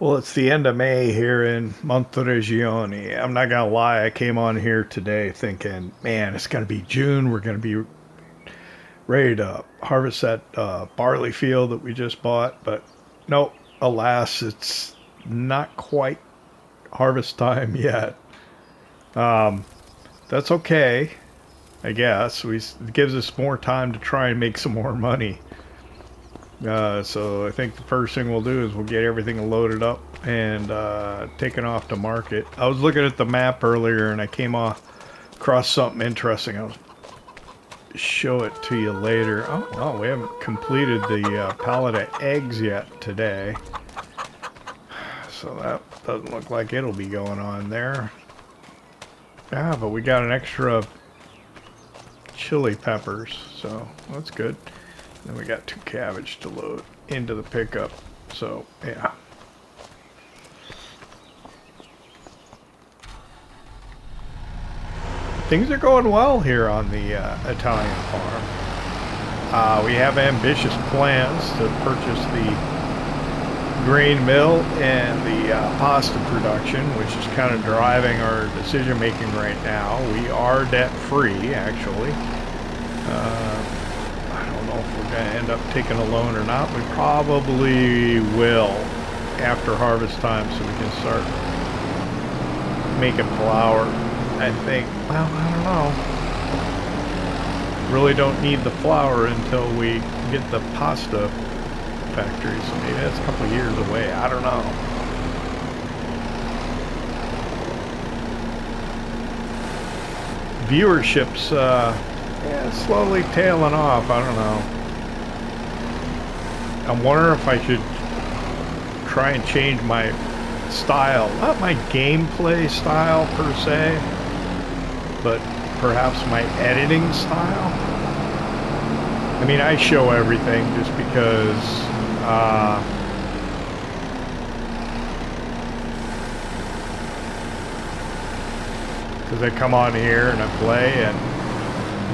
Well, it's the end of May here in Monteriggioni. I'm not gonna lie, I came on here today thinking, man, it's gonna be June. We're gonna be ready to harvest that barley field that we just bought. But nope, alas, it's not quite harvest time yet. That's okay, I guess. It gives us more time to try and make some more money. So I think the first thing we'll do is we'll get everything loaded up and taken off to market. I was looking at the map earlier and I came across something interesting. I'll show it to you later. Oh, well, we haven't completed the pallet of eggs yet today. So that doesn't look like it'll be going on there. Yeah, but we got an extra chili peppers, so that's good. Then we got 2 cabbage to load into the pickup. So, yeah. Things are going well here on the Italian farm. We have ambitious plans to purchase the grain mill and the pasta production, which is kind of driving our decision making right now. We are debt free, actually. I don't know if we're going to end up taking a loan or not. We probably will after harvest time, so we can start making flour. I think, well, I don't know. Really don't need the flour until we get the pasta factory, so maybe that's a couple of years away. I don't know. Viewership's yeah, slowly tailing off. I don't know. I'm wondering if I should try and change my style. Not my gameplay style per se, but perhaps my editing style. I mean, I show everything just because I come on here and I play and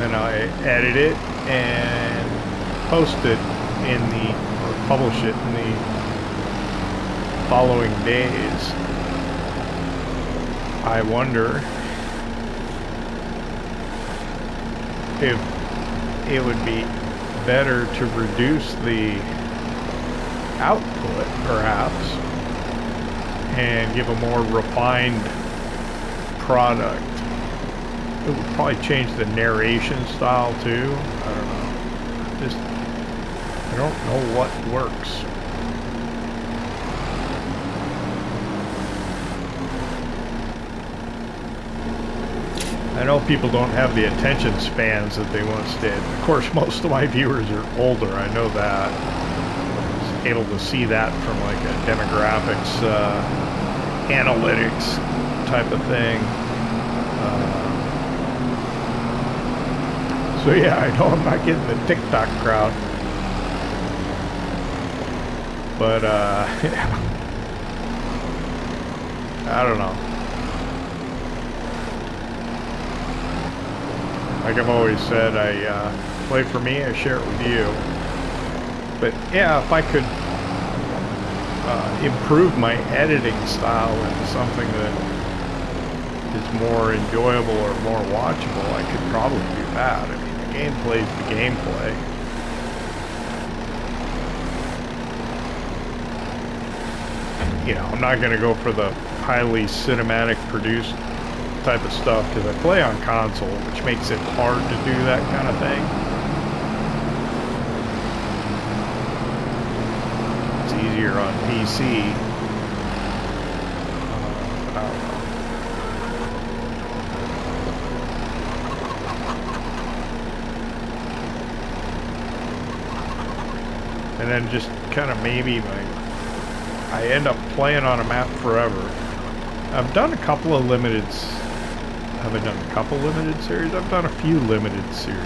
then I edit it and post it in the, or publish it in the following days. I wonder if it would be better to reduce the output, perhaps, and give a more refined product. It would probably change the narration style too. I don't know. I don't know what works. I know people don't have the attention spans that they once did. Of course, most of my viewers are older. I know that. I was able to see that from like a demographics, analytics type of thing. So yeah, I know I'm not getting the TikTok crowd. But, yeah. I don't know. Like I've always said, I play for me, I share it with you. But yeah, if I could improve my editing style into something that is more enjoyable or more watchable, I could probably do that. I mean, the gameplay's the gameplay. You know, I'm not going to go for the highly cinematic produced type of stuff because I play on console, which makes it hard to do that kind of thing. It's easier on PC. I don't know. And then just kind of maybe I end up playing on a map forever. I've done a couple of limiteds. Have I done a couple limited series? I've done a few limited series.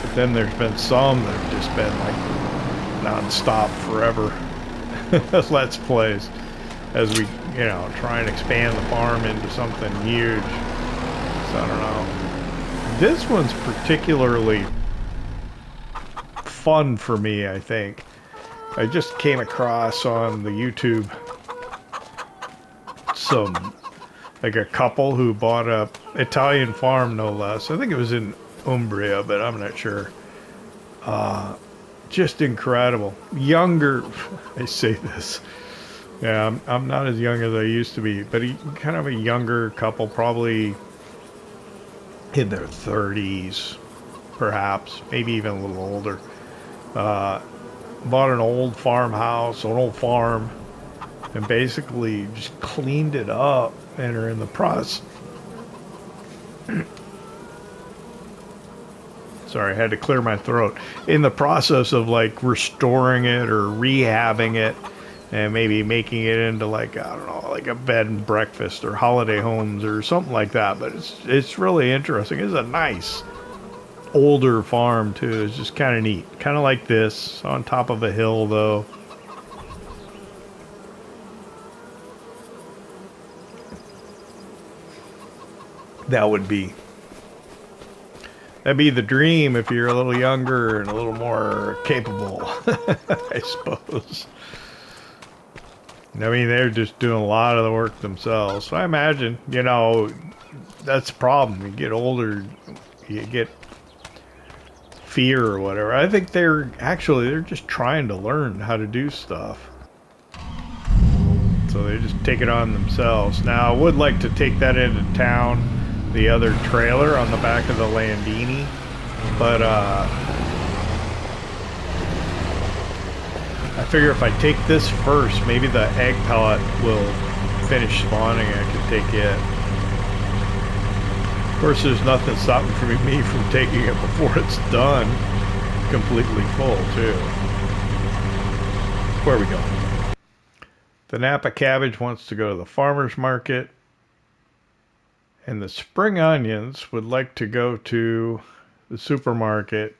But then there's been some that have just been like non-stop forever. Let's plays. As we, you know, try and expand the farm into something huge. So I don't know. This one's particularly fun for me, I think. I just came across on the YouTube like a couple who bought a Italian farm, no less. I think it was in Umbria, but I'm not sure. Just incredible. Younger, I say this. Yeah, I'm not as young as I used to be, but kind of a younger couple, probably in their 30s, perhaps, maybe even a little older. Bought an old farmhouse, an old farm, and basically just cleaned it up and are in the process. Sorry, I had to clear my throat. In the process of like restoring it or rehabbing it and maybe making it into like, I don't know, like a bed and breakfast or holiday homes or something like that. But it's really interesting. It's a nice older farm too. It's just kind of neat. Kind of like this, on top of a hill though. That'd be the dream if you're a little younger and a little more capable, I suppose. I mean, they're just doing a lot of the work themselves. So I imagine, you know, that's the problem. You get older, you get fear or whatever. I think they're just trying to learn how to do stuff. So they just take it on themselves. Now, I would like to take that into town, the other trailer on the back of the Landini, but I figure if I take this first, maybe the egg pellet will finish spawning and I can take it. Of course, there's nothing stopping me from taking it before it's done completely full too. Where are we going? The Napa cabbage wants to go to the farmer's market. And the spring onions would like to go to the supermarket.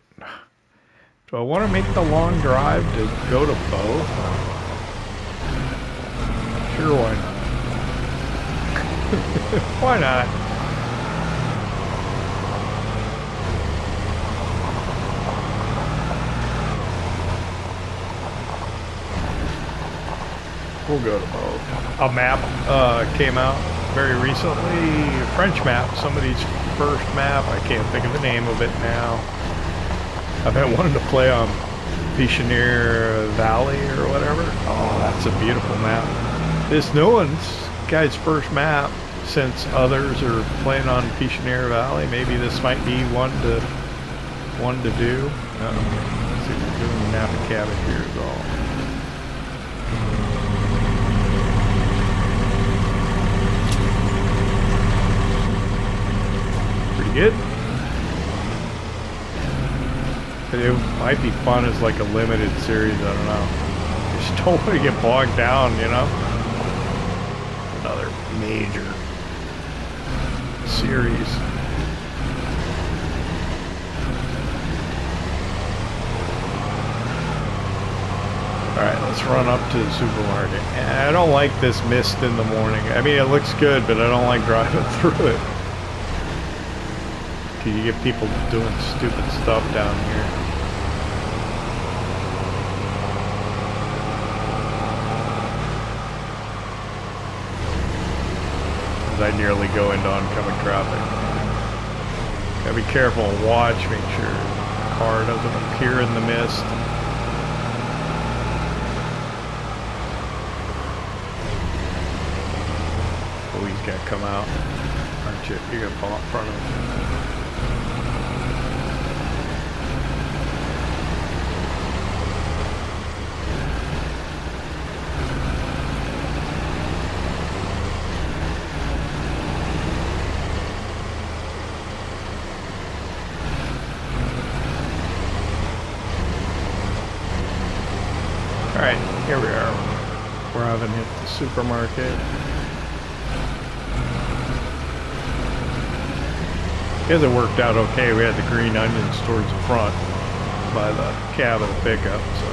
Do I want to make the long drive to go to both? Sure, why not? Why not? We'll go to both. A map came out very recently, a French map, somebody's first map. I can't think of the name of it now. I've been wanting to play on Piesel Valley or whatever. Oh, that's a beautiful map. This new one's guy's first map, since others are playing on Piesel Valley. Maybe this might be one to do. Let's see if we're doing the Napa cabbage here as well. Good. It might be fun as like a limited series, I don't know. Just don't want to get bogged down, you know? Another major series. Alright, let's run up to the supermarket. And I don't like this mist in the morning. I mean, it looks good, but I don't like driving through it. You get people doing stupid stuff down here. As I nearly go into oncoming traffic. Gotta be careful and watch, make sure the car doesn't appear in the mist. Oh, he's gotta come out. Aren't you? You're gonna fall in front of him. Alright, here we are. We're having hit the supermarket. I guess it worked out okay. We had the green onions towards the front by the cab of the pickup, so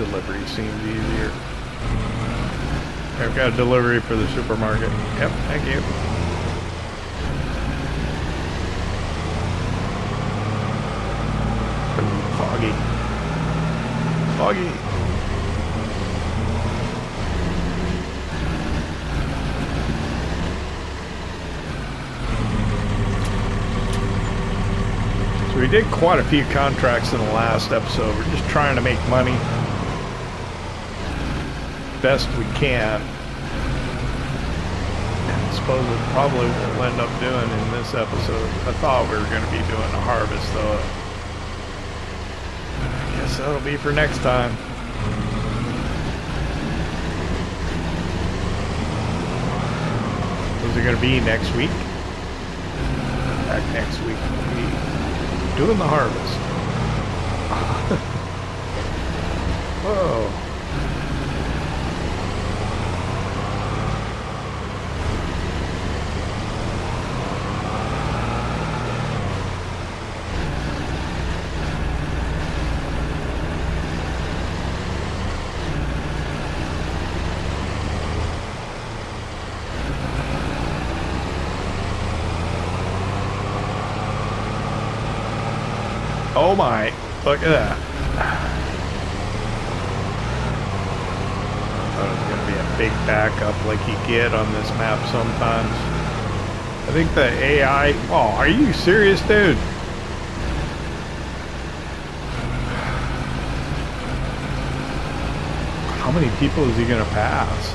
delivery seems easier. I've got a delivery for the supermarket. Yep, thank you. doggy. So we did quite a few contracts in the last episode. We're just trying to make money best we can. And I suppose it probably what we'll end up doing in this episode. I thought we were going to be doing a harvest though. I guess that'll be for next time. Is it going to be next week? Back next week we'll be doing the harvest. Whoa. Oh my, look at that. I thought it was going to be a big backup like you get on this map sometimes. I think the AI, oh, are you serious, dude? How many people is he going to pass?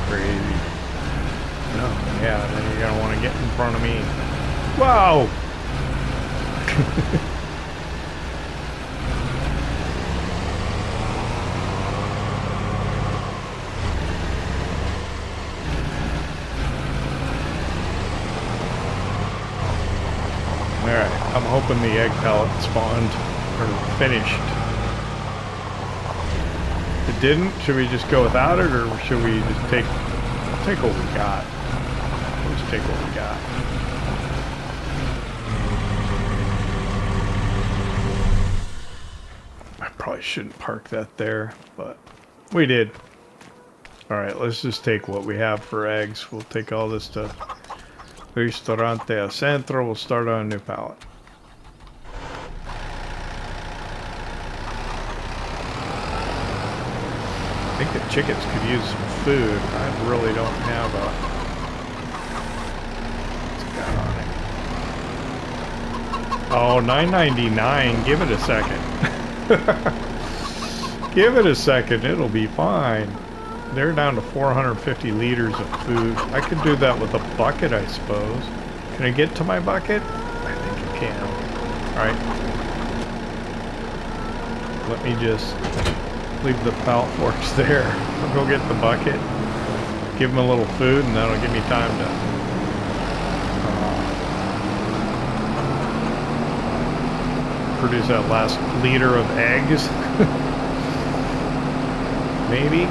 Crazy. No, yeah, then you're going to want to get in front of me. Wow! Alright, I'm hoping the egg pellet spawned or finished. If it didn't, should we just go without it or should we just take what we got? Let's take what we got. Probably shouldn't park that there, but we did. Alright, let's just take what we have for eggs. We'll take all this to Ristorante al Centro. We'll start on a new pallet. I think the chickens could use some food. I really don't have a... What's got on it? Oh, $9.99. Give it a second. Give it a second, it'll be fine. They're down to 450 liters of food. I could do that with a bucket, I suppose. Can I get to my bucket? I think I can. Alright. Let me just leave the pallet forks there. I'll go get the bucket. Give them a little food and that'll give me time to... produce that last liter of eggs. Maybe.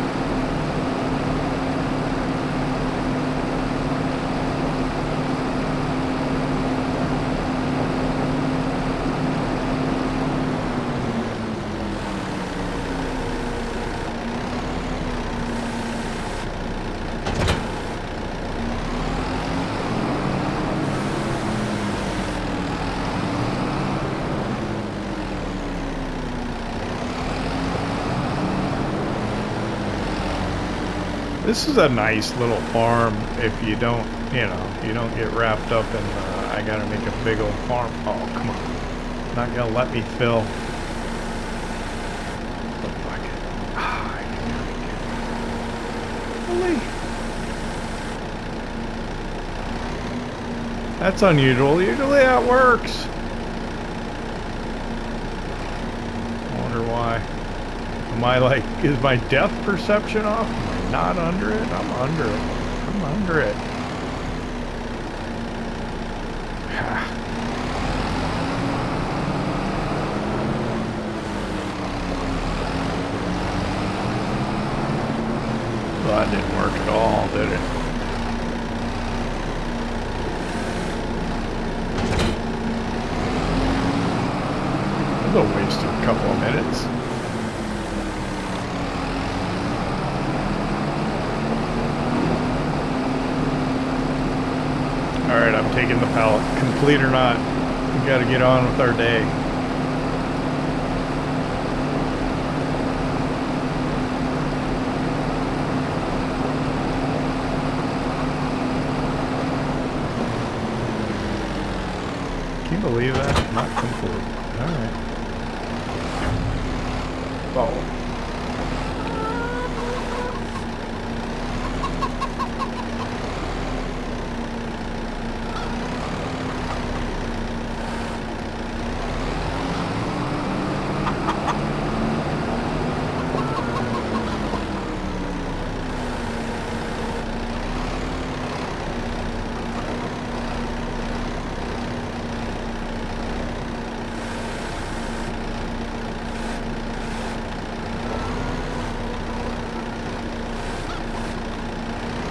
This is a nice little farm if you don't, you know, you don't get wrapped up in, I gotta make a big old farm. Oh, come on. Not gonna let me fill. The bucket. Ah, I can really. That's unusual. Usually that works. I wonder why. Am I like, is my depth perception off? Not under it? I'm under it. I'm under it. Well, that didn't work at all, did it? That'll waste a couple of minutes. Alright, I'm taking the pallet. Complete or not, we gotta get on with our day. believe that? Not complete. Alright. Oh.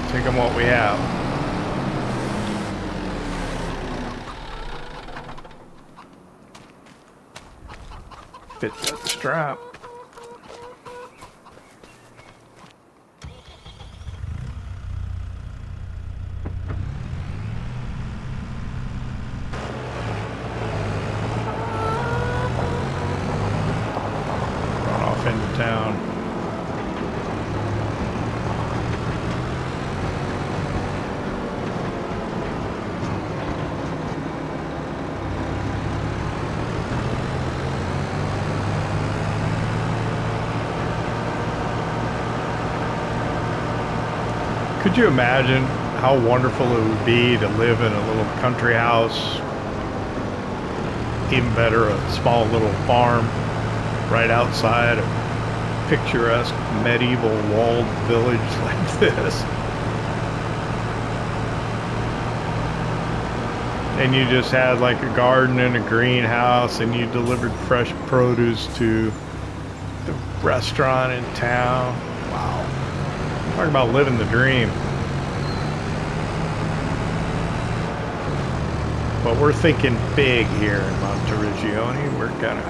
Take them what we have. Fit that strap. Run off into town. Could you imagine how wonderful it would be to live in a little country house, even better, a small little farm right outside a picturesque medieval walled village like this? And you just had like a garden and a greenhouse, and you delivered fresh produce to the restaurant in town. Wow. Talk about living the dream. But we're thinking big here in Monteriggioni. We're gonna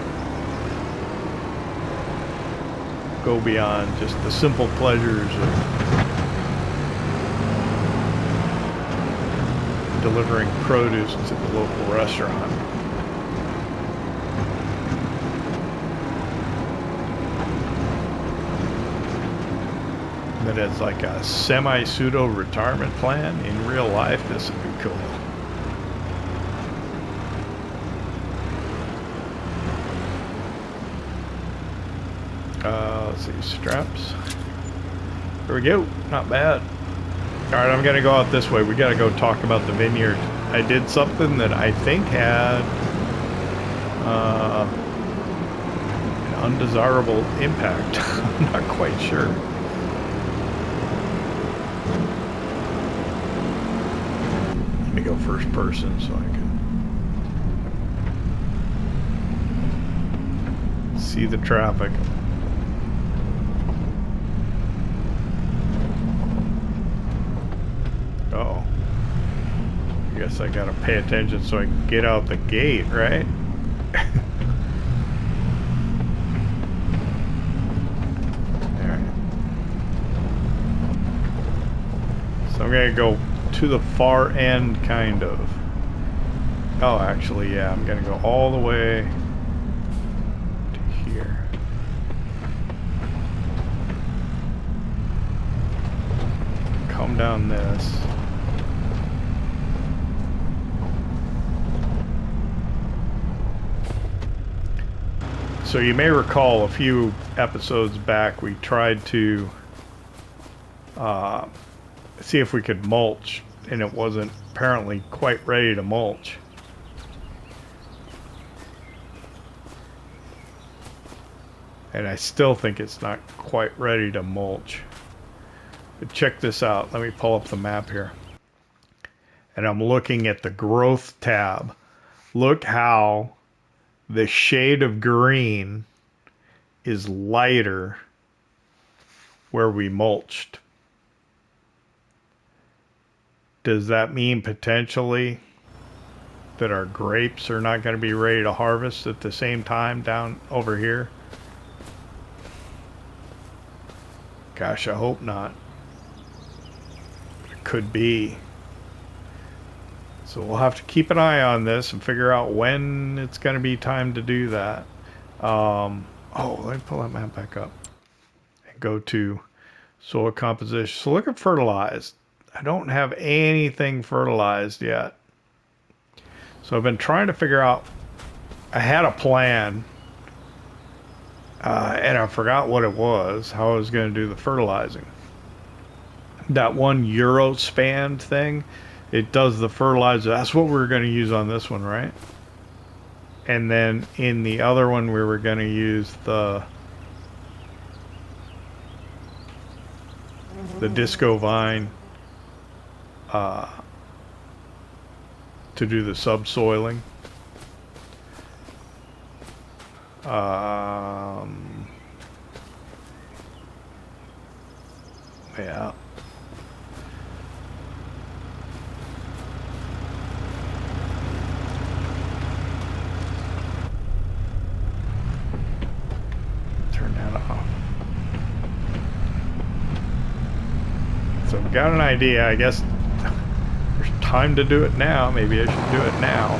go beyond just the simple pleasures of delivering produce to the local restaurant. But as like a semi-pseudo retirement plan in real life, this would be cool. Let's see, straps. Here we go, not bad. Alright, I'm gonna go out this way. We gotta go talk about the vineyard. I did something that I think had an undesirable impact. I'm not quite sure. Let me go first person so I can see the traffic. Uh-oh. I guess I gotta pay attention so I can get out the gate, right? Alright. So I'm gonna go to the far end, kind of. Oh, actually, yeah, I'm gonna go all the way to here. Come down this. So you may recall a few episodes back we tried to see if we could mulch, and it wasn't apparently quite ready to mulch. And I still think it's not quite ready to mulch. But check this out. Let me pull up the map here. And I'm looking at the growth tab. Look how the shade of green is lighter where we mulched. Does that mean potentially that our grapes are not going to be ready to harvest at the same time down over here? Gosh, I hope not. It could be. So we'll have to keep an eye on this and figure out when it's going to be time to do that. Oh, let me pull that map back up and go to soil composition. So look at fertilized. I don't have anything fertilized yet. So I've been trying to figure out, I had a plan, and I forgot what it was, how I was going to do the fertilizing. That one Euro span thing, it does the fertilizer. That's what we were going to use on this one, right? And then in the other one, we were going to use the disco vine to do the subsoiling. Yeah. Turn that off. So I've got an idea. I guess there's time to do it now. Maybe I should do it now.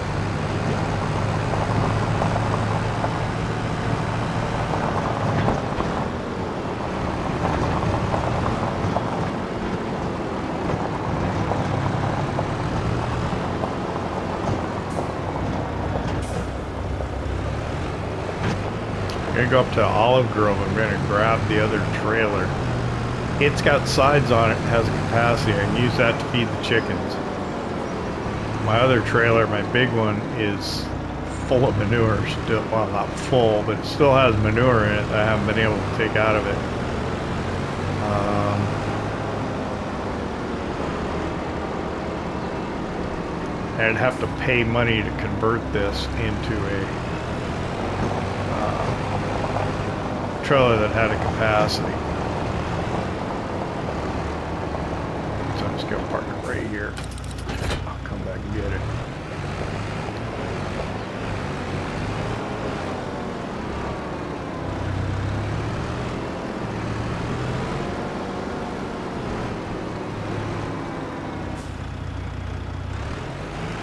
I'm gonna go up to Olive Grove. I'm gonna grab the other trailer. It's got sides on it and has a capacity. I can use that to feed the chickens. My other trailer, my big one, is full of manure still. Well, not full, but it still has manure in it that I haven't been able to take out of it. I'd have to pay money to convert this into a trailer that had a capacity. So I'm just gonna park it right here. I'll come back and get it.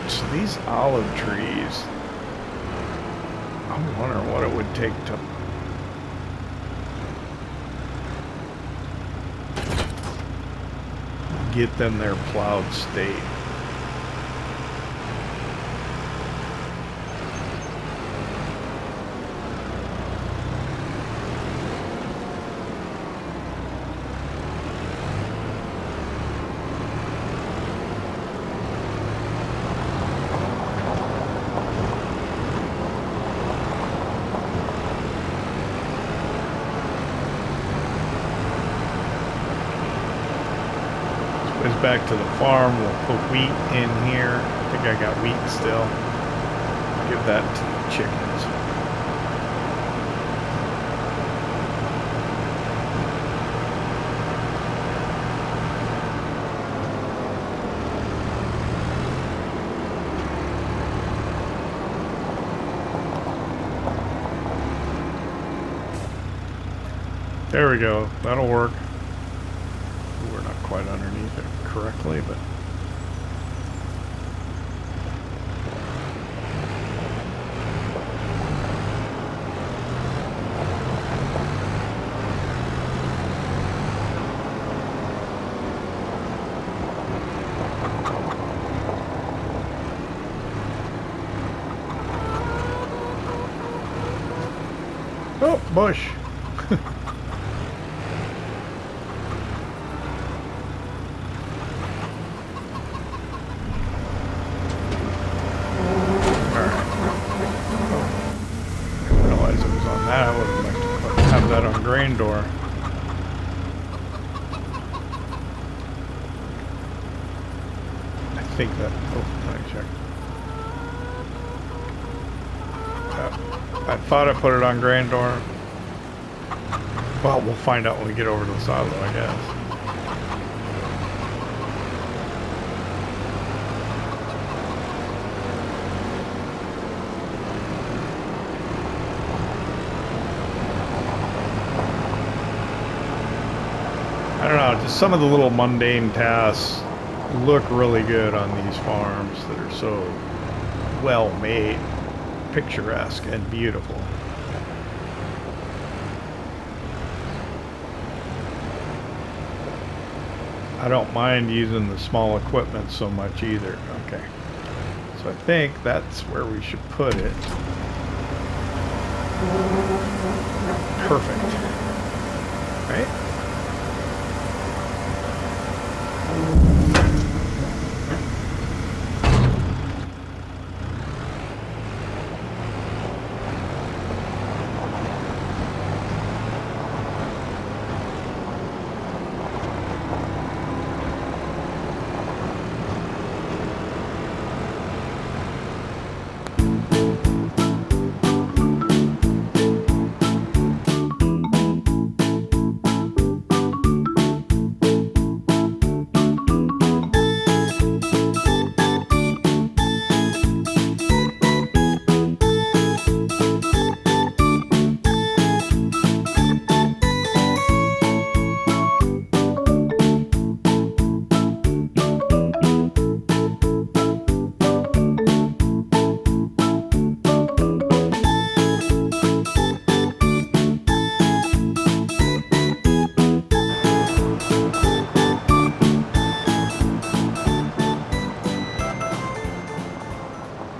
So these olive trees, I'm wondering what it would take to get them their plowed state. Back to the farm, we'll put wheat in here. I think I got wheat still. Give that to the chickens. There we go. That'll work. We're not quite underneath it correctly, but oh, bush. Grain door. I think that. Oh, let me check. I thought I put it on grain door. Well, we'll find out when we get over to the silo, I guess. I don't know, just some of the little mundane tasks look really good on these farms that are so well made, picturesque, and beautiful. I don't mind using the small equipment so much either. Okay, So I think that's where we should put it. Perfect. Right?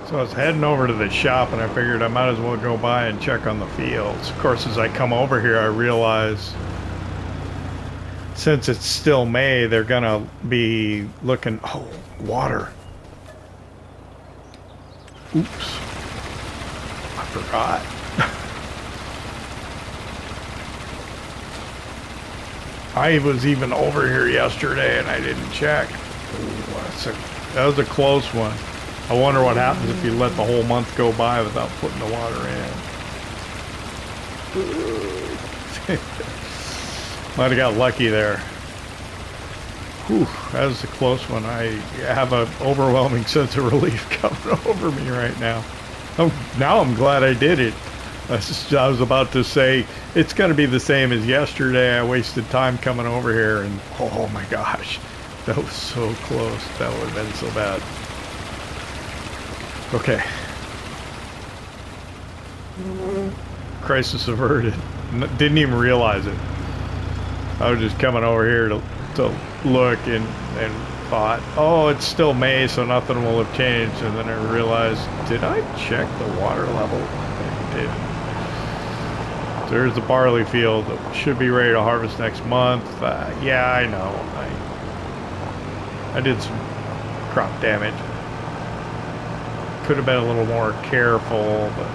So I was heading over to the shop and I figured I might as well go by and check on the fields. Of course, as I come over here, I realize since it's still May, they're gonna be looking, oh, water. Oops. I forgot. I was even over here yesterday and I didn't check. Ooh, that was a close one. I wonder what happens if you let the whole month go by without putting the water in. Might have got lucky there. Whew, that was a close one. I have an overwhelming sense of relief coming over me right now. Now I'm glad I did it. I was about to say, it's going to be the same as yesterday. I wasted time coming over here, and oh my gosh, that was so close. That would have been so bad. Okay. Crisis averted. Didn't even realize it. I was just coming over here to look and thought, oh, it's still May, so nothing will have changed. And then I realized, did I check the water level? I did. There's the barley field that should be ready to harvest next month. Yeah, I know. I did some crop damage. Could have been a little more careful, but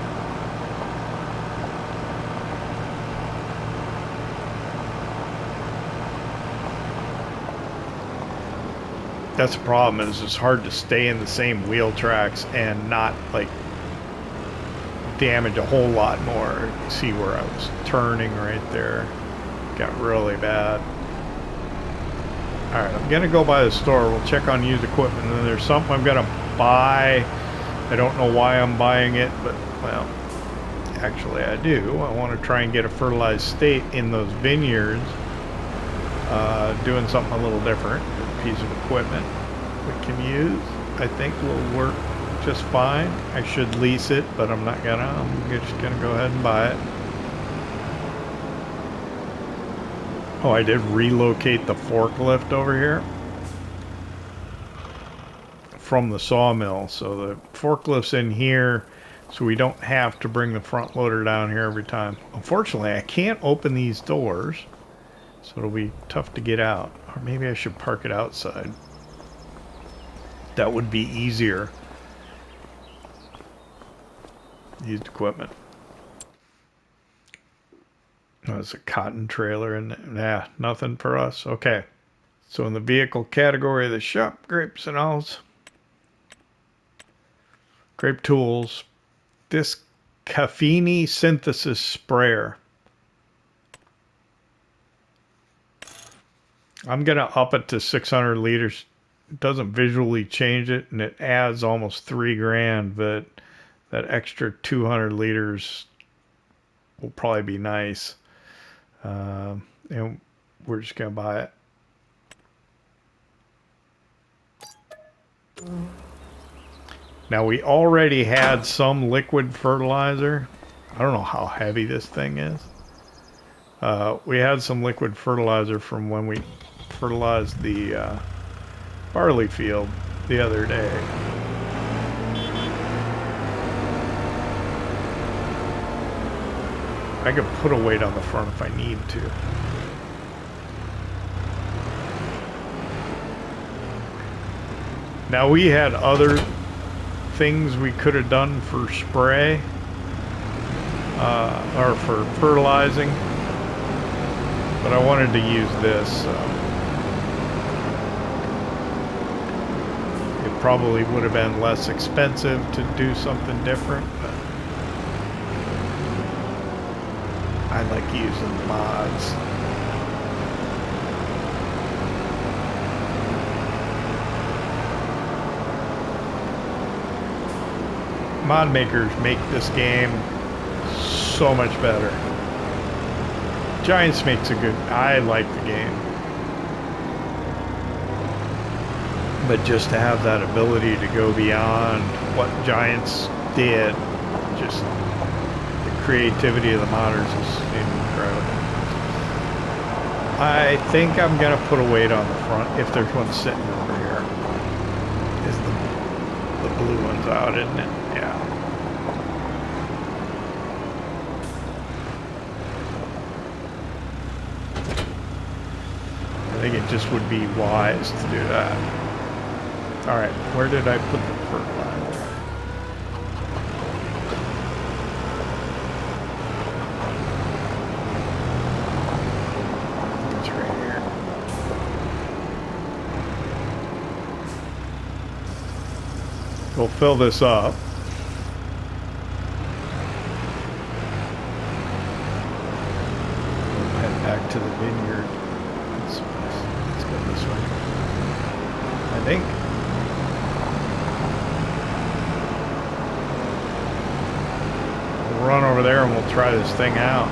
that's the problem, is it's hard to stay in the same wheel tracks and not like damage a whole lot more. You see where I was turning right there. Got really bad. Alright, I'm gonna go by the store. We'll check on used equipment, and then there's something I'm gonna buy. I don't know why I'm buying it, but, well, actually I do. I want to try and get a fertilized state in those vineyards. Doing something a little different. A piece of equipment we can use, I think, will work just fine. I should lease it, but I'm not gonna. I'm just gonna go ahead and buy it. Oh, I did relocate the forklift over here from the sawmill, so the forklift's in here, so we don't have to bring the front loader down here every time. Unfortunately, I can't open these doors, so it'll be tough to get out. Or maybe I should park it outside. That would be easier. Used equipment. Oh, there's a cotton trailer and nah, nothing for us. Okay, so in the vehicle category of the shop, grapes and olives. Grape tools. This caffeine synthesis sprayer. I'm going to up it to 600 liters. It doesn't visually change it, and it adds almost $3,000, but that extra 200 liters will probably be nice. And we're just going to buy it. Now, we already had some liquid fertilizer. I don't know how heavy this thing is. We had some liquid fertilizer from when we fertilized the barley field the other day. I could put a weight on the front if I need to. Now we had other things we could have done for spray, or for fertilizing, but I wanted to use this. It probably would have been less expensive to do something different, but I like using mods. Mod makers make this game so much better. Giants makes a good... I like the game. But just to have that ability to go beyond what Giants did, just the creativity of the modders is incredible. I think I'm going to put a weight on the front if there's one sitting over here. Is the blue one's out, isn't it? Yeah. I think it just would be wise to do that. Alright, where did I put the fertilizer? It's right here. We'll fill this up. We'll head back to the vineyard. Let's go this way. I think. We'll run over there and we'll try this thing out.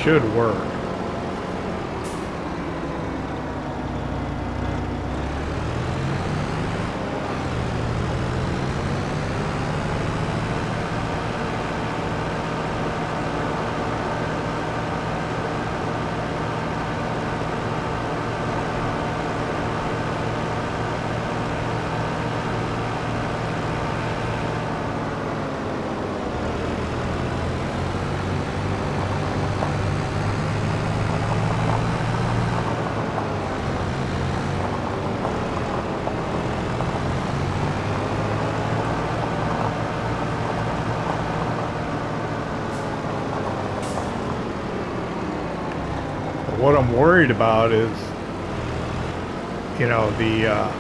Should work. What I'm worried about is, you know, the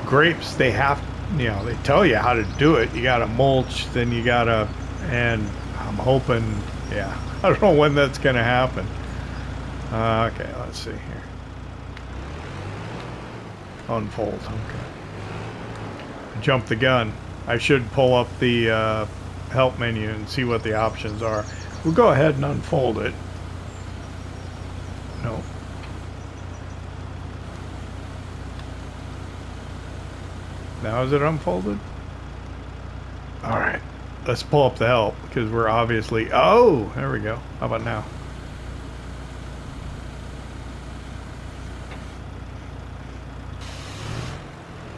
grapes, they have, you know, they tell you how to do it. You gotta mulch, then you gotta, and I'm hoping, yeah, I don't know when that's gonna happen. Okay, let's see here. Unfold, okay. Jump the gun. I should pull up the help menu and see what the options are. We'll go ahead and unfold it. No. Now is it unfolded? All right. Let's pull up the help because we're obviously... Oh, there we go. How about now?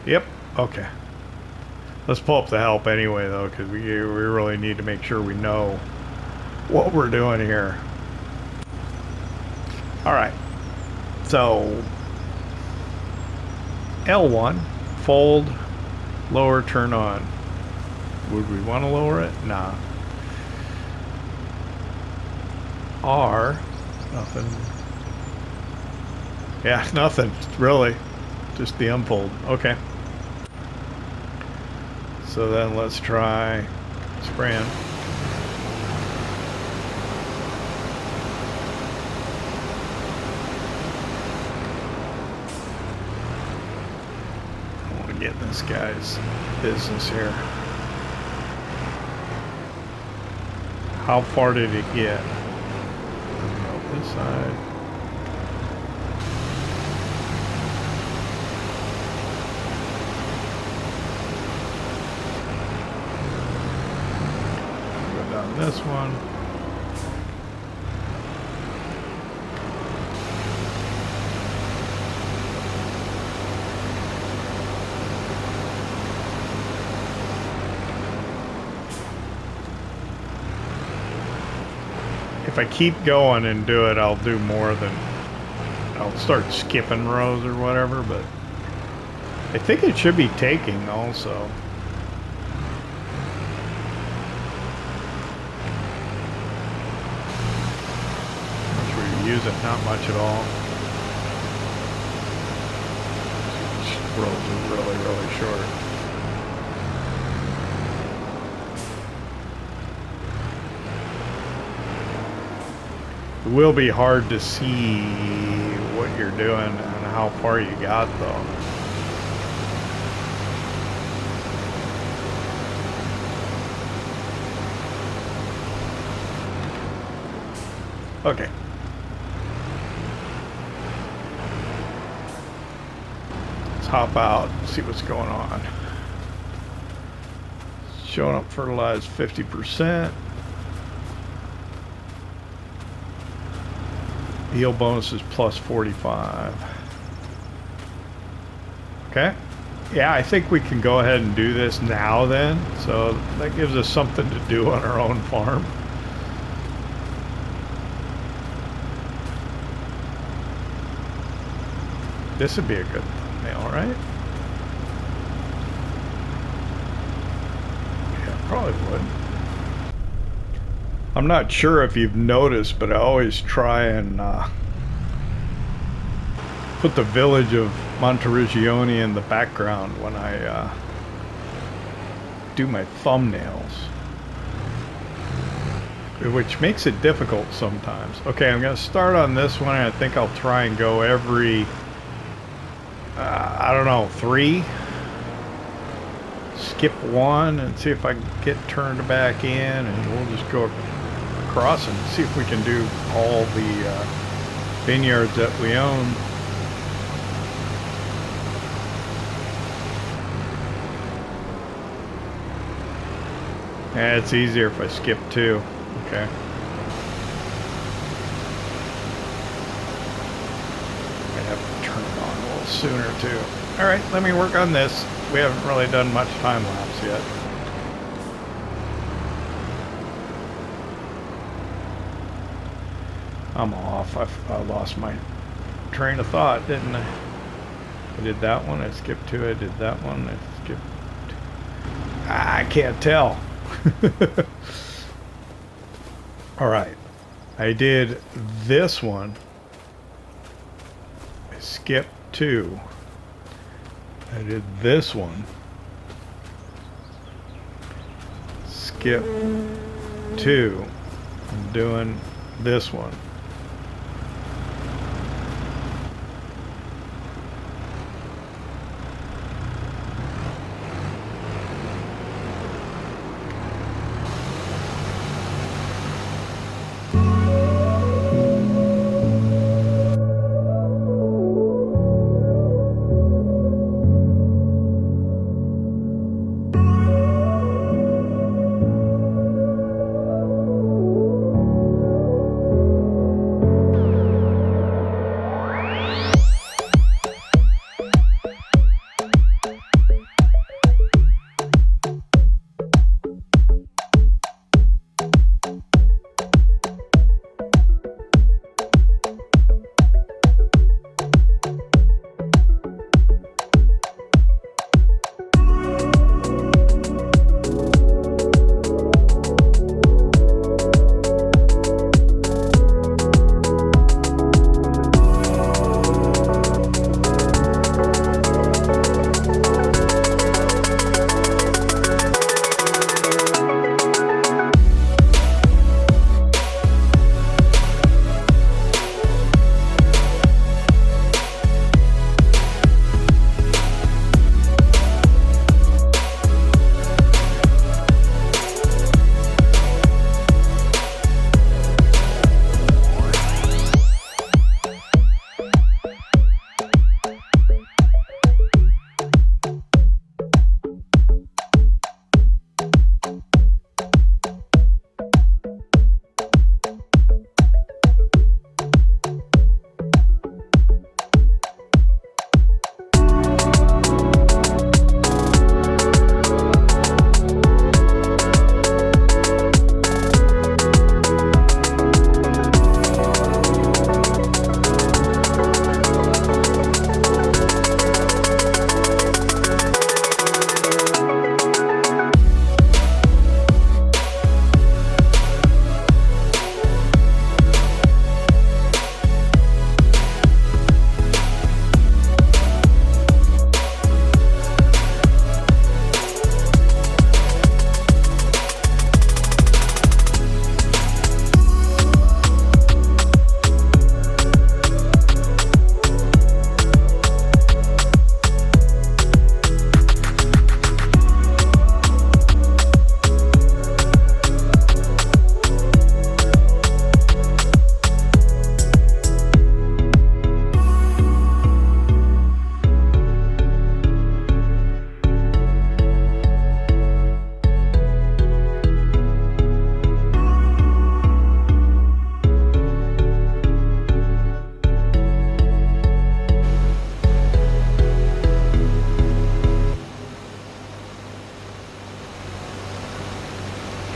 Yep. Okay. Let's pull up the help anyway, though, because we really need to make sure we know what we're doing here. All right, so L1, fold, lower, turn on. Would we want to lower it? Nah. R, nothing. Yeah, nothing, really. Just the unfold. Okay. So then let's try spraying. Get this guy's business here. How far did it get? Go this side. Go down this one. if I keep going and do it, I'll do more than, I'll start skipping rows or whatever, but I think it should be taking also. Use it not much at all. Rows are really, really short. It will be hard to see what you're doing and how far you got though. Okay. Hop out, see what's going on. Showing up fertilized 50%. Yield bonus is plus 45. Okay. Yeah, I think we can go ahead and do this now then. So that gives us something to do on our own farm. This would be a good thumbnail, right? Yeah, probably would. I'm not sure if you've noticed, but I always try and put the village of Monteriggioni in the background when I do my thumbnails, which makes it difficult sometimes. Okay, I'm going to start on this one, and I think I'll try and go every I don't know, 3, skip 1 and see if I can get turned back in, and we'll just go across and see if we can do all the vineyards that we own. Yeah, it's easier if I skip 2. Okay. Sooner too. All right, let me work on this. We haven't really done much time lapse yet. I'm off. I lost my train of thought, didn't I? I did that one. I skipped 2. I did that one. I skipped. I can't tell. All right. I did this one. I skipped 2. I did this one. Skip 2. I'm doing this one.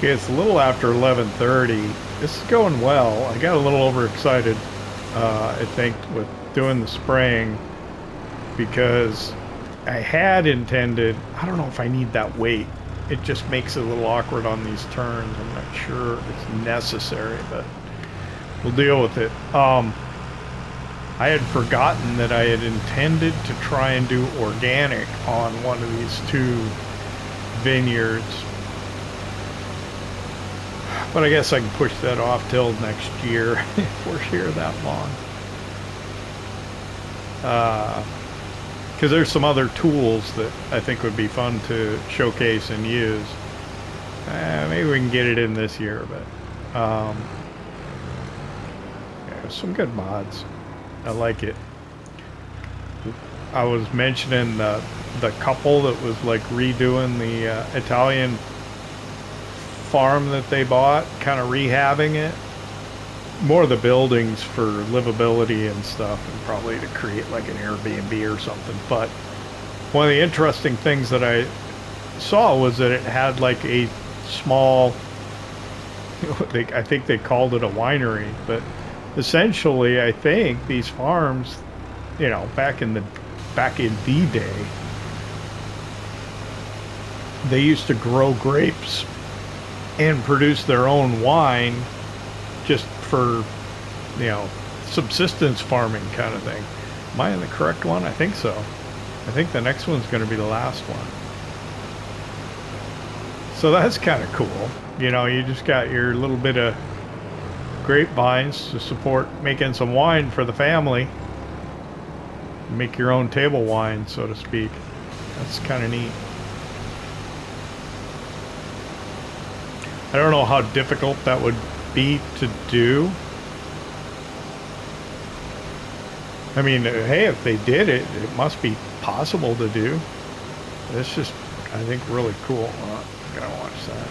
Okay, it's a little after 11:30. This is going well. I got a little overexcited, I think, with doing the spraying because I had intended, I don't know if I need that weight. It just makes it a little awkward on these turns. I'm not sure it's necessary, but we'll deal with it. I had forgotten that I had intended to try and do organic on one of these two vineyards. But I guess I can push that off till next year if we're here that long. Because there's some other tools that I think would be fun to showcase and use. Maybe we can get it in this year, but yeah, some good mods. I like it. I was mentioning the couple that was like redoing the Italian farm that they bought, kind of rehabbing it. More of the buildings for livability and stuff, and probably to create like an Airbnb or something. But one of the interesting things that I saw was that it had like a small, I think they called it a winery, but essentially I think these farms, you know, back in the day, they used to grow grapes and produce their own wine just for, you know, subsistence farming kind of thing. Am I in the correct one? I think so. I think the next one's going to be the last one. So that's kind of cool. You know, you just got your little bit of grapevines to support making some wine for the family. Make your own table wine, so to speak. That's kind of neat. I don't know how difficult that would be to do. I mean, hey, if they did it, it must be possible to do. It's just, I think, really cool. I'm gonna watch that.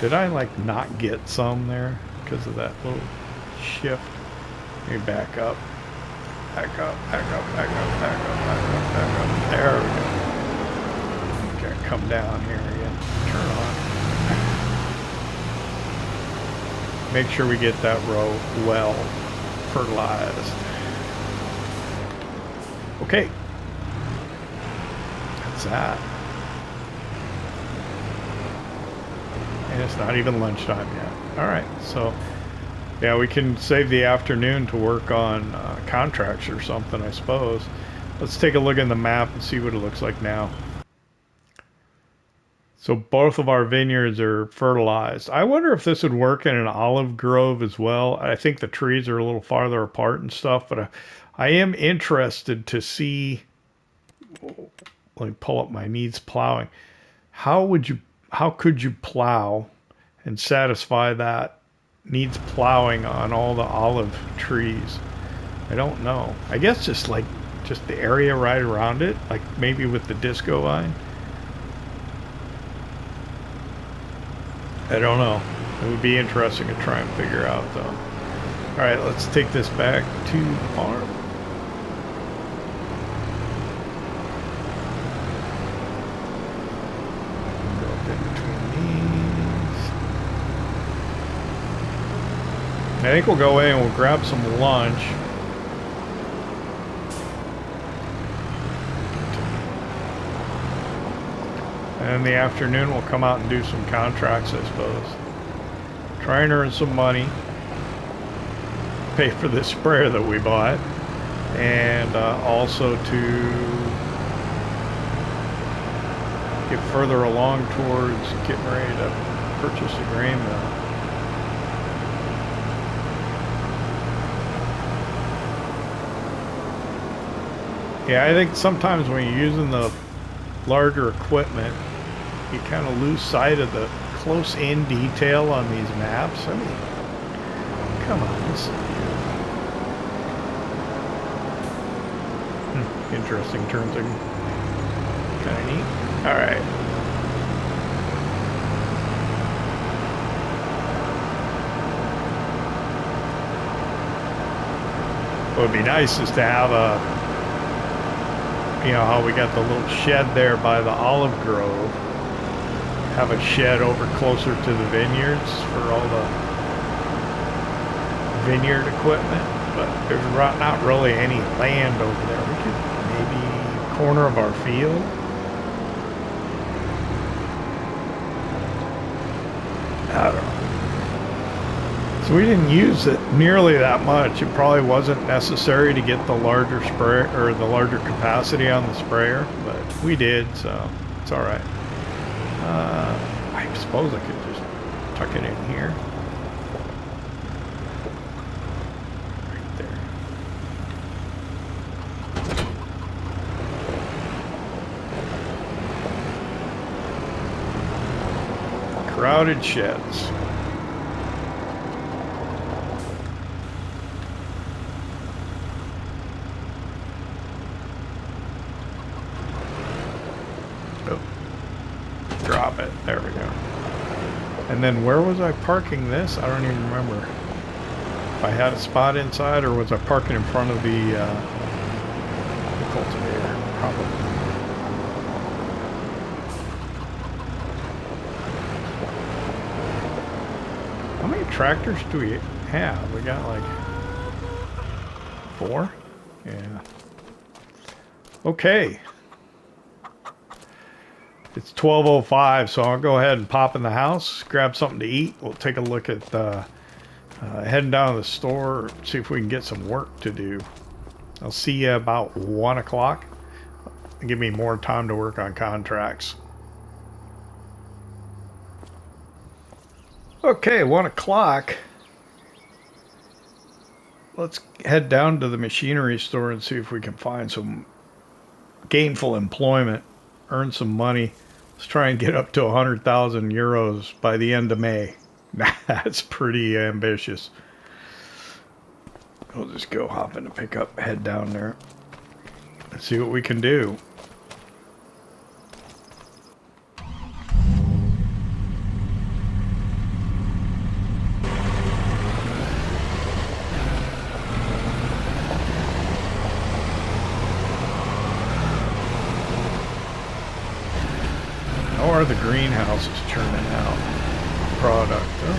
Did I like not get some there because of that little shift? Let me back up. Back up, back up, back up, back up, back up, back up. There we go. Okay, come down here again. Turn on. Make sure we get that row well fertilized. Okay. That's that. And it's not even lunchtime yet. Alright, so yeah, we can save the afternoon to work on contracts or something, I suppose. Let's take a look in the map and see what it looks like now. So both of our vineyards are fertilized. I wonder if this would work in an olive grove as well. I think the trees are a little farther apart and stuff, but I am interested to see, let me pull up my needs plowing. How could you plow and satisfy that needs plowing on all the olive trees? I don't know. I guess just the area right around it, like maybe with the disco vine. I don't know. It would be interesting to try and figure out, though. All right, let's take this back to the farm. Go up in between these. I think we'll go away and we'll grab some lunch. And in the afternoon, we'll come out and do some contracts, I suppose. Try and earn some money. Pay for this sprayer that we bought. And also to get further along towards getting ready to purchase a grain mill. Yeah, I think sometimes when you're using the larger equipment, you kind of lose sight of the close-in detail on these maps. I mean, come on, this is beautiful. Interesting turns are kind of neat. All right. What would be nice is to have a, you know how we got the little shed there by the olive grove. have a shed over closer to the vineyards for all the vineyard equipment, but there's not really any land over there. We could maybe corner of our field. I don't know. So we didn't use it nearly that much. It probably wasn't necessary to get the larger spray or the larger capacity on the sprayer, but we did, so it's all right. I suppose I could just tuck it in here. Right there. Crowded sheds. Drop it. There we go. And then where was I parking this? I don't even remember. If I had a spot inside or was I parking in front of the cultivator? Probably. How many tractors do we have? We got like 4? Yeah. Okay. It's 12:05, so I'll go ahead and pop in the house, grab something to eat. We'll take a look at heading down to the store, see if we can get some work to do. I'll see you about 1 o'clock. Give me more time to work on contracts. Okay, 1 o'clock. Let's head down to the machinery store and see if we can find some gainful employment. Earn some money. Let's try and get up to 100,000 euros by the end of May. That's pretty ambitious. We'll just go hop in the pickup, head down there. Let's see what we can do. Or the greenhouse is churning out product. Oh,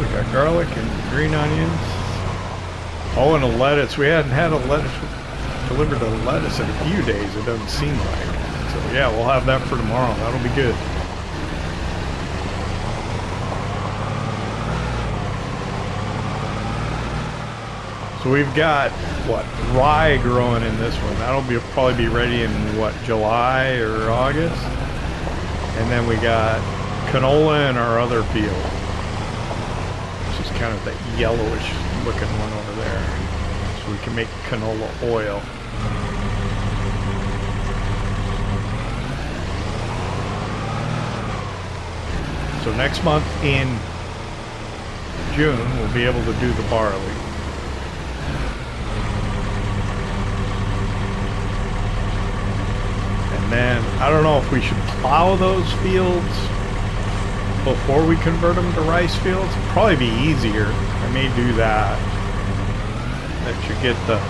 we got garlic and green onions. Oh, and a lettuce. We hadn't had a lettuce delivered a lettuce in a few days, it doesn't seem like. So yeah, we'll have that for tomorrow. That'll be good. So we've got, what, rye growing in this one. That'll probably be ready in, what, July or August? And then we got canola in our other field, which is kind of the yellowish looking one over there. So we can make canola oil. So next month in June, we'll be able to do the barley. And then, I don't know if we should plow those fields before we convert them to rice fields. It'd probably be easier. I may do that. That should get the...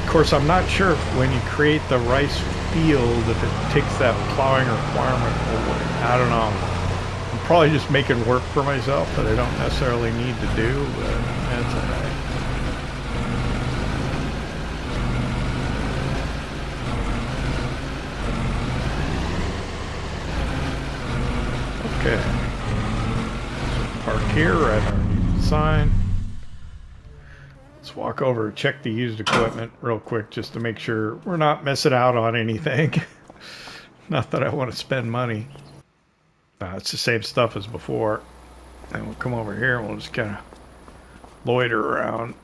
Of course, I'm not sure if when you create the rice field, if it takes that plowing requirement away. I don't know. I'm probably just making work for myself that I don't necessarily need to do, but that's alright. Okay, so park here, right underneath the sign. Let's walk over, check the used equipment real quick just to make sure we're not missing out on anything. Not that I want to spend money. It's the same stuff as before. And we'll come over here and we'll just kind of loiter around.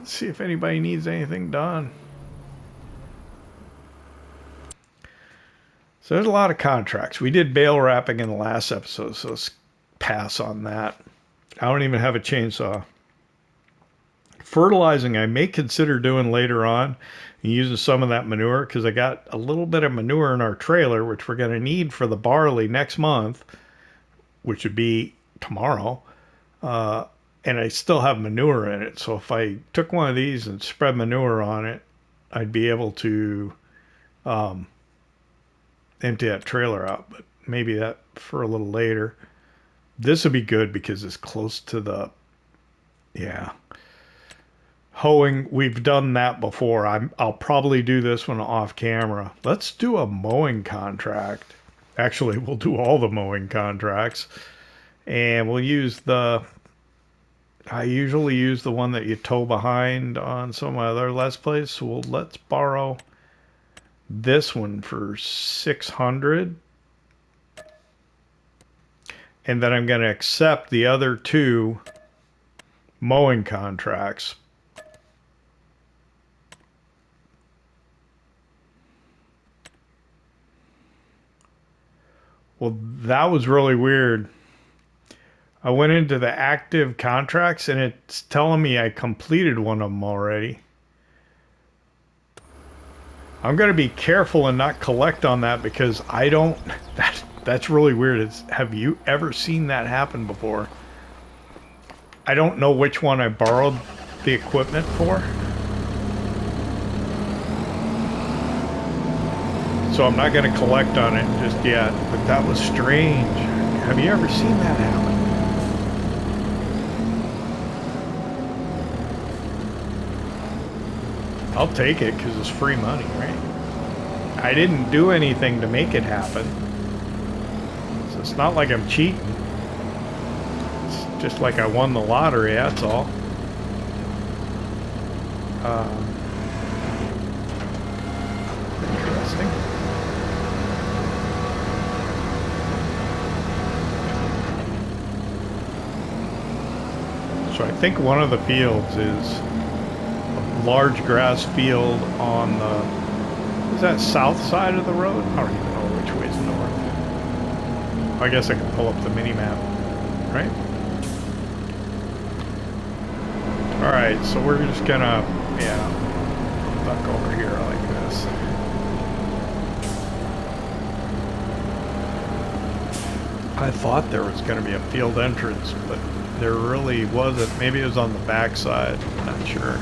See if anybody needs anything done. So there's a lot of contracts. We did bale wrapping in the last episode, so let's pass on that. I don't even have a chainsaw. Fertilizing I may consider doing later on and using some of that manure because I got a little bit of manure in our trailer, which we're going to need for the barley next month, which would be tomorrow. And I still have manure in it. So if I took one of these and spread manure on it, I'd be able to empty that trailer out, but maybe that for a little later. This would be good because it's close to the, yeah. Hoeing, we've done that before. I'll probably do this one off camera. Let's do a mowing contract. Actually, we'll do all the mowing contracts. And we'll use I usually use the one that you tow behind on some of my other Let's Plays. So let's borrow this one for 600. And then I'm going to accept the other 2 mowing contracts. Well, that was really weird. I went into the active contracts and it's telling me I completed one of them already. I'm going to be careful and not collect on that because I don't... That's really weird. Have you ever seen that happen before? I don't know which one I borrowed the equipment for. So I'm not going to collect on it just yet, but that was strange. Have you ever seen that happen? I'll take it because it's free money, right? I didn't do anything to make it happen. So it's not like I'm cheating. It's just like I won the lottery, that's all. Interesting. So I think one of the fields is a large grass field on the, is that south side of the road? I don't even know which way is north. I guess I can pull up the mini map, right? Alright, so we're just gonna, yeah, duck over here like this. I thought there was gonna be a field entrance, but there really wasn't. Maybe it was on the back side, I'm not sure.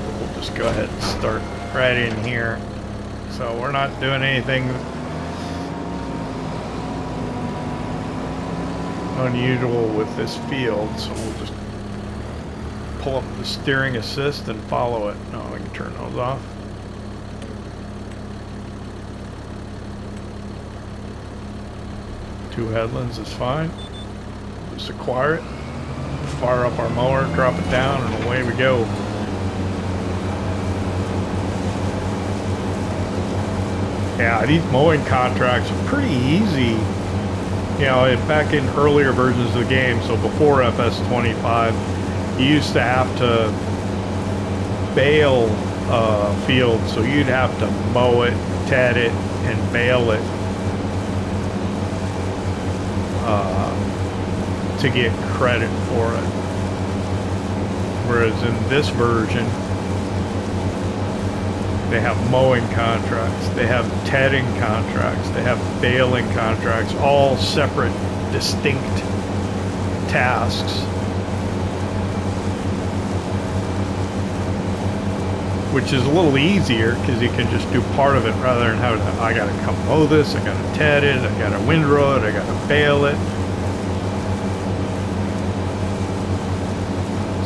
But we'll just go ahead and start right in here. So we're not doing anything unusual with this field, so we'll just pull up the steering assist and follow it. No, we can turn those off. Two headlands is fine. Just acquire it, fire up our mower, drop it down, and away we go. Yeah, these mowing contracts are pretty easy. You know, back in earlier versions of the game, so before FS25, you used to have to bale fields, so you'd have to mow it, ted it, and bale it to get credit for it. Whereas in this version, they have mowing contracts, they have tedding contracts, they have baling contracts, all separate, distinct tasks. Which is a little easier because you can just do part of it rather than having to, I gotta come mow this, I gotta ted it, I gotta windrow it, I gotta bale it.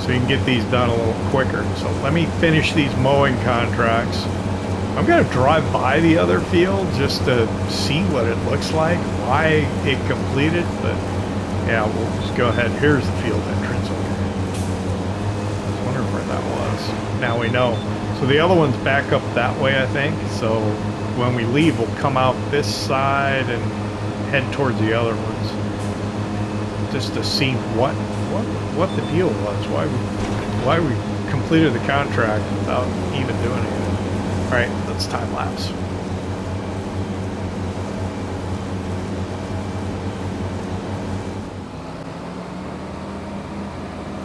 So you can get these done a little quicker. So let me finish these mowing contracts. I'm going to drive by the other field just to see what it looks like, why it completed, but yeah, we'll just go ahead. Here's the field entrance. Okay. I was wondering where that was. Now we know. So the other one's back up that way, I think. So when we leave, we'll come out this side and head towards the other ones, just to see what the deal was, why we completed the contract without even doing anything. All right, let's time lapse.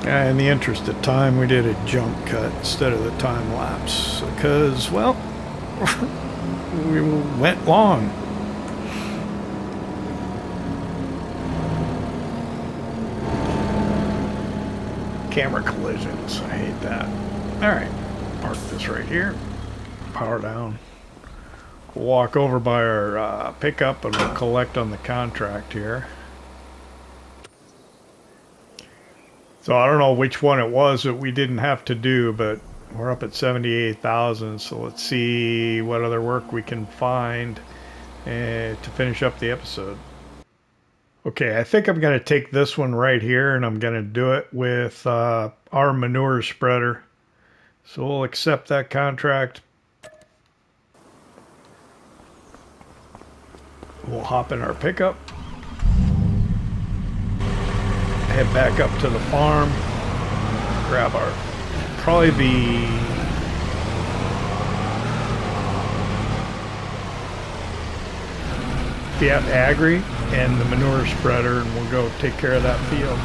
In the interest of time, we did a jump cut instead of the time lapse because, well, we went long. Camera collisions, I hate that. All right, park this right here. power down. We'll walk over by our pickup and we'll collect on the contract here. So I don't know which one it was that we didn't have to do, but we're up at 78,000. So let's see what other work we can find to finish up the episode. Okay, I think I'm going to take this one right here and I'm going to do it with our manure spreader. So we'll accept that contract. We'll hop in our pickup. Head back up to the farm. Grab our, probably the Fiat Agri and the manure spreader, and we'll go take care of that field.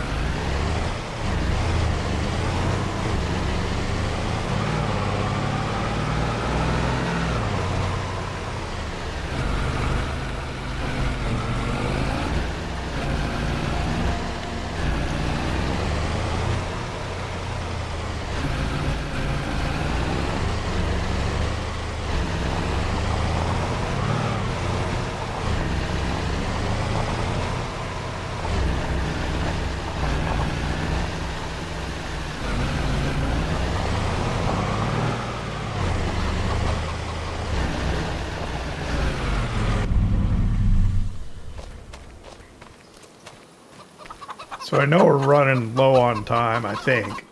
So I know we're running low on time, I think.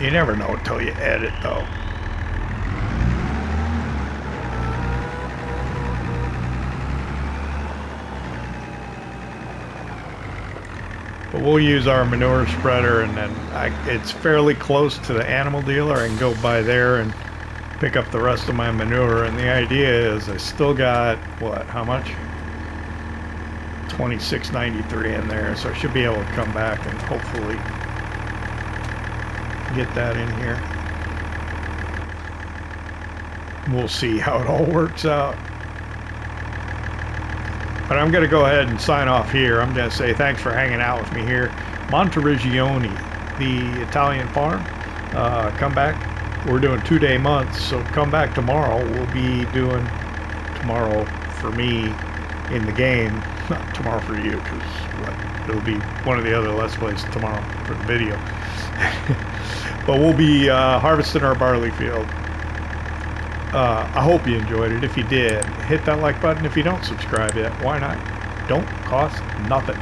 You never know until you edit, though. But we'll use our manure spreader, and then it's fairly close to the animal dealer. I can go by there and pick up the rest of my manure. And the idea is I still got, what, how much? $26.93 in there, so I should be able to come back and hopefully get that in here. We'll see how it all works out. But I'm going to go ahead and sign off here. I'm going to say thanks for hanging out with me here. Monteriggioni, the Italian farm. Come back. We're doing 2-day months, so come back tomorrow. We'll be doing tomorrow for me in the game, not tomorrow for you, because it'll be one of the other Let's Plays tomorrow for the video. But we'll be harvesting our barley field. I hope you enjoyed it. If you did, hit that like button. If you don't subscribe yet, why not? Don't cost nothing.